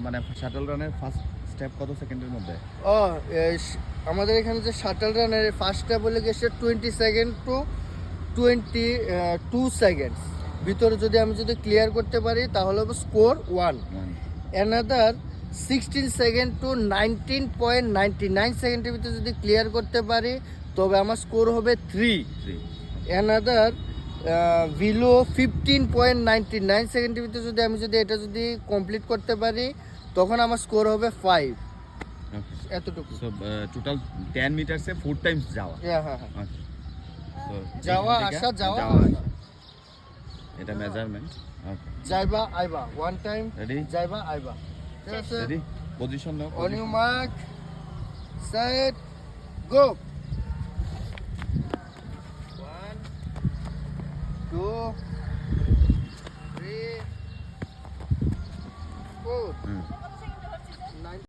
মানে শাটল রানের first step কত সেকেন্ডের মধ্যে? ও আমাদের এখানে যে শাটল রানের ফার্স্ট স্টেপ বলে গেছে 20 সেকেন্ড টু 22 সেকেন্ডস ভিতরে যদি আমি ক্লিয়ার করতে পারি তাহলে হবে স্কোর 1। অ্যানাদার 16 সেকেন্ড টু 19.99 সেকেন্ডের ভিতরে যদি ক্লিয়ার করতে পারি তবে আমার স্কোর হবে 3। অ্যানাদার বিলো 15.99 সেকেন্ডের ভিতরে যদি আমি এটা কমপ্লিট করতে পারি তখন আমার স্কোর হবে 5। এতটুকু। সো টোটাল 10 মিটারসে 4 টাইমস যাওয়া। হ্যাঁ হ্যাঁ হ্যাঁ, সো যাওয়া আসা যাওয়া আসা। এটা মেজারমেন্ট। যাইবা আইবা, ওয়ান টাইম রেডি, যাইবা আইবা। ঠিক আছে, রেডি, পজিশন নাও। On you mark set go. 1 2 3 4